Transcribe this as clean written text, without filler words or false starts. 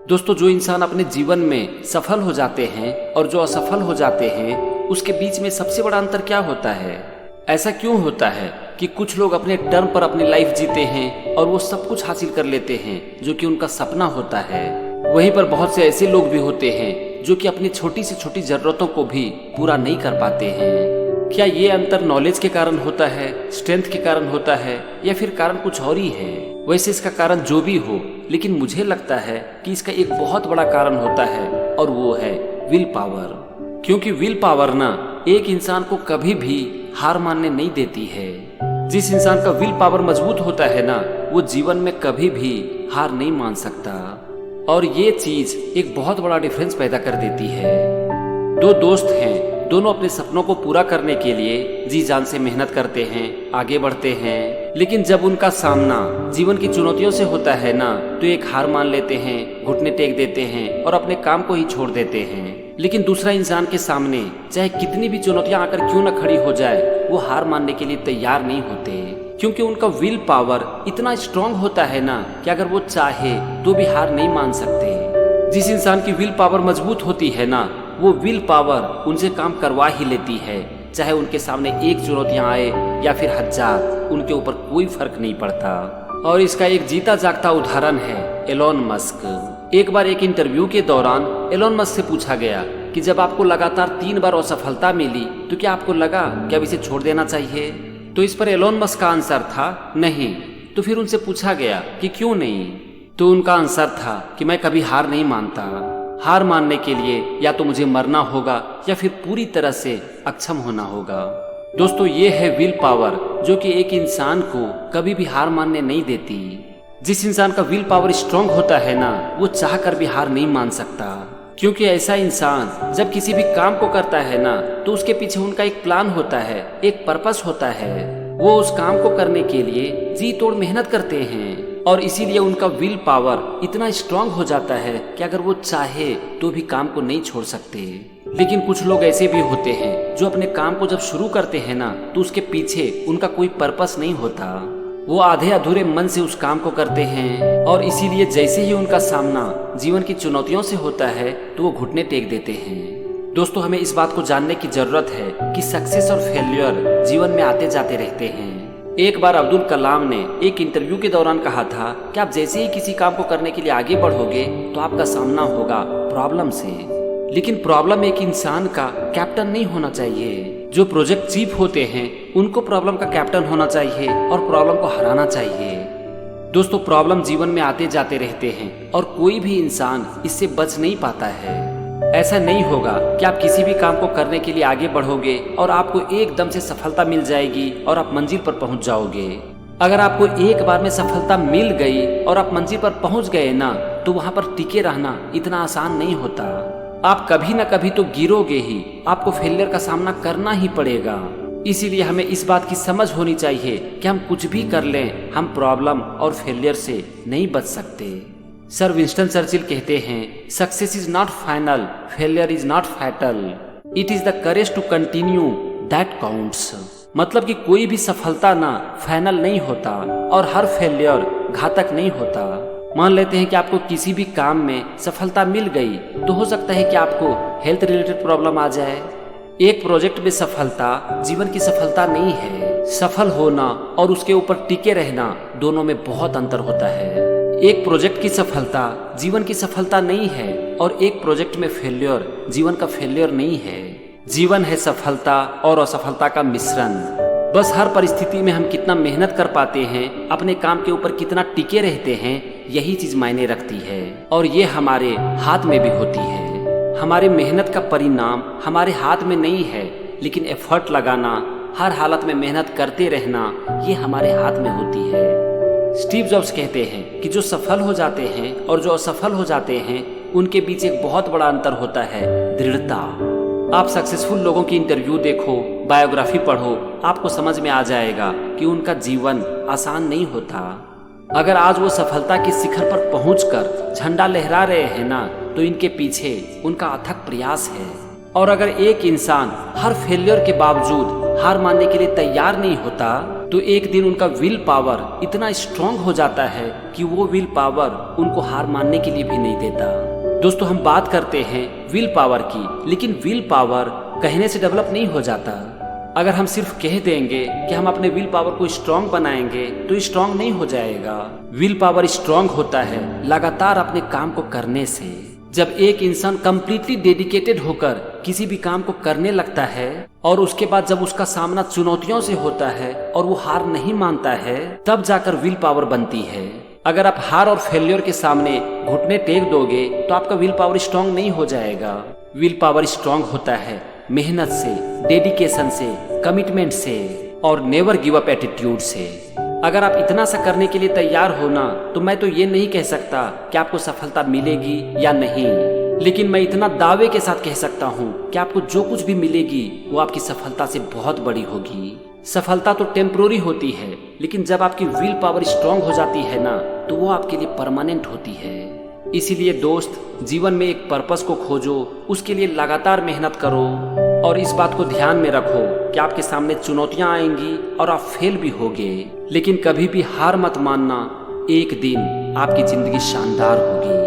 दोस्तों, जो इंसान अपने जीवन में सफल हो जाते हैं और जो असफल हो जाते हैं, उसके बीच में सबसे बड़ा अंतर क्या होता है? ऐसा क्यों होता है कि कुछ लोग अपने टर्म पर अपनी लाइफ जीते हैं और वो सब कुछ हासिल कर लेते हैं जो कि उनका सपना होता है, वहीं पर बहुत से ऐसे लोग भी होते हैं जो कि अपनी छोटी से छोटी जरूरतों को भी पूरा नहीं कर पाते हैं। क्या ये अंतर नॉलेज के कारण होता है, स्ट्रेंथ के कारण होता है, या फिर कारण कुछ और ही है? वैसे इसका कारण जो भी हो, लेकिन मुझे लगता है कि इसका एक बहुत बड़ा कारण होता है और वो है विल पावर। क्योंकि विल पावर ना एक इंसान को कभी भी हार मानने नहीं देती है। जिस इंसान का विल पावर मजबूत होता है ना, वो जीवन में कभी भी हार नहीं मान सकता। और ये चीज एक बहुत बड़ा डिफरेंस पैदा कर देती है। दो दोस्त हैं, दोनों अपने सपनों को पूरा करने के लिए जी जान से मेहनत करते हैं, आगे बढ़ते हैं, लेकिन जब उनका सामना जीवन की चुनौतियों से होता है ना, तो एक हार मान लेते हैं, घुटने टेक देते हैं और अपने काम को ही छोड़ देते हैं। लेकिन दूसरा इंसान के सामने चाहे कितनी भी चुनौतियां आकर क्यों न खड़ी हो जाए, वो हार मानने के लिए तैयार नहीं होते, क्योंकि उनका विल पावर इतना स्ट्रांग होता है ना कि अगर वो चाहे तो भी हार नहीं मान सकते। जिस इंसान की विल पावर मजबूत होती है ना, वो विल पावर उनसे काम करवा ही लेती है, चाहे उनके सामने एक चुनौतियां आए या फिर हजार, उनके ऊपर कोई फर्क नहीं पड़ता। और इसका एक जीता जागता उदाहरण है एलोन मस्क। एक बार एक इंटरव्यू के दौरान एलोन मस्क से पूछा गया कि जब आपको लगातार 3 बार असफलता मिली तो क्या आपको लगा कि अब इसे छोड़ देना चाहिए? तो इस पर एलोन मस्क का आंसर था नहीं। तो फिर उनसे पूछा गया कि क्यों नहीं? तो उनका आंसर था कि मैं कभी हार नहीं मानता। हार मानने के लिए या तो मुझे मरना होगा या फिर पूरी तरह से अक्षम होना होगा। दोस्तों, ये है विल पावर जो कि एक इंसान को कभी भी हार मानने नहीं देती। जिस इंसान का विल पावर स्ट्रांग होता है ना, वो चाह कर भी हार नहीं मान सकता, क्योंकि ऐसा इंसान जब किसी भी काम को करता है ना, तो उसके पीछे उनका एक प्लान होता है, एक पर्पस होता है। वो उस काम को करने के लिए जी तोड़ मेहनत करते हैं और इसीलिए उनका विल पावर इतना स्ट्रांग हो जाता है कि अगर वो चाहे तो भी काम को नहीं छोड़ सकते। लेकिन कुछ लोग ऐसे भी होते हैं जो अपने काम को जब शुरू करते हैं ना, तो उसके पीछे उनका कोई पर्पस नहीं होता। वो आधे अधूरे मन से उस काम को करते हैं और इसीलिए जैसे ही उनका सामना जीवन की चुनौतियों से होता है तो वो घुटने टेक देते हैं। दोस्तों, हमें इस बात को जानने की जरूरत है कि सक्सेस और फेल्यूर जीवन में आते जाते रहते हैं। एक बार अब्दुल कलाम ने एक इंटरव्यू के दौरान कहा था कि आप जैसे ही किसी काम को करने के लिए आगे बढ़ोगे तो आपका सामना होगा प्रॉब्लम से। लेकिन प्रॉब्लम एक इंसान का कैप्टन नहीं होना चाहिए। जो प्रोजेक्ट चीफ होते हैं उनको प्रॉब्लम का कैप्टन होना चाहिए और प्रॉब्लम को हराना चाहिए। दोस्तों, प्रॉब्लम जीवन में आते जाते रहते हैं और कोई भी इंसान इससे बच नहीं पाता है। ऐसा नहीं होगा कि आप किसी भी काम को करने के लिए आगे बढ़ोगे और आपको एकदम से सफलता मिल जाएगी और आप मंजिल पर पहुंच जाओगे। अगर आपको एक बार में सफलता मिल गई और आप मंजिल पर पहुंच गए ना, तो वहां पर टिके रहना इतना आसान नहीं होता। आप कभी ना कभी तो गिरोगे ही, आपको फेलियर का सामना करना ही पड़ेगा। इसीलिए हमें इस बात की समझ होनी चाहिए कि हम कुछ भी कर लें, हम प्रॉब्लम और फेलियर से नहीं बच सकते। सर विंस्टन चर्चिल कहते हैं, success is not final, failure is not fatal, it is the courage to continue that counts. मतलब कि कोई भी सफलता ना फाइनल नहीं होता और हर फेलियर घातक नहीं होता। मान लेते हैं कि आपको किसी भी काम में सफलता मिल गई, तो हो सकता है कि आपको हेल्थ रिलेटेड प्रॉब्लम आ जाए। एक प्रोजेक्ट में सफलता जीवन की सफलता नहीं है। सफल होना और उसके ऊपर टिके रहना, दोनों में बहुत अंतर होता है। एक प्रोजेक्ट की सफलता जीवन की सफलता नहीं है और एक प्रोजेक्ट में फेल्योर जीवन का फेल्योर नहीं है। जीवन है सफलता और असफलता का मिश्रण। बस हर परिस्थिति में हम कितना मेहनत कर पाते हैं, अपने काम के ऊपर कितना टिके रहते हैं, यही चीज मायने रखती है। और ये हमारे हाथ में भी होती है। हमारे मेहनत का परिणाम हमारे हाथ में नहीं है, लेकिन एफर्ट लगाना, हर हालत में मेहनत करते रहना, ये हमारे हाथ में होती है। स्टीव जॉब्स कहते हैं कि जो सफल हो जाते हैं और जो असफल हो जाते हैं, उनके बीच एक बहुत बड़ा अंतर होता है, दृढ़ता। आप सक्सेसफुल लोगों की इंटरव्यू देखो, बायोग्राफी पढ़ो, आपको समझ में आ जाएगा कि उनका जीवन आसान नहीं होता। अगर आज वो सफलता के शिखर पर पहुंचकर झंडा लहरा रहे हैं ना, तो इनके पीछे उनका अथक प्रयास है। और अगर एक इंसान हर फेल्योर के बावजूद हार मानने के लिए तैयार नहीं होता, तो एक दिन उनका विल पावर इतना स्ट्रांग हो जाता है कि वो विल पावर उनको हार मानने के लिए भी नहीं देता। दोस्तों, हम बात करते हैं विल पावर की, लेकिन विल पावर कहने से डेवलप नहीं हो जाता। अगर हम सिर्फ कह देंगे कि हम अपने विल पावर को स्ट्रांग बनाएंगे तो स्ट्रांग नहीं हो जाएगा। विल पावर स्ट्रांग होता है लगातार अपने काम को करने से। जब एक इंसान कंप्लीटली डेडिकेटेड होकर किसी भी काम को करने लगता है और उसके बाद जब उसका सामना चुनौतियों से होता है और वो हार नहीं मानता है, तब जाकर विल पावर बनती है। अगर आप हार और फेल्योर के सामने घुटने टेक दोगे तो आपका विल पावर स्ट्रांग नहीं हो जाएगा। विल पावर स्ट्रांग होता है मेहनत से, डेडिकेशन से, कमिटमेंट से और नेवर गिव अप एटीट्यूड से। अगर आप इतना सा करने के लिए तैयार हो ना, तो मैं तो ये नहीं कह सकता कि आपको सफलता मिलेगी या नहीं, लेकिन मैं इतना दावे के साथ कह सकता हूँ कि आपको जो कुछ भी मिलेगी वो आपकी सफलता से बहुत बड़ी होगी। सफलता तो टेम्पोररी होती है, लेकिन जब आपकी विल पावर स्ट्रांग हो जाती है ना, तो वो आपके लिए परमानेंट होती है। इसीलिए दोस्त, जीवन में एक पर्पस को खोजो, उसके लिए लगातार मेहनत करो और इस बात को ध्यान में रखो कि आपके सामने चुनौतियां आएंगी और आप फेल भी होगे, लेकिन कभी भी हार मत मानना। एक दिन आपकी जिंदगी शानदार होगी।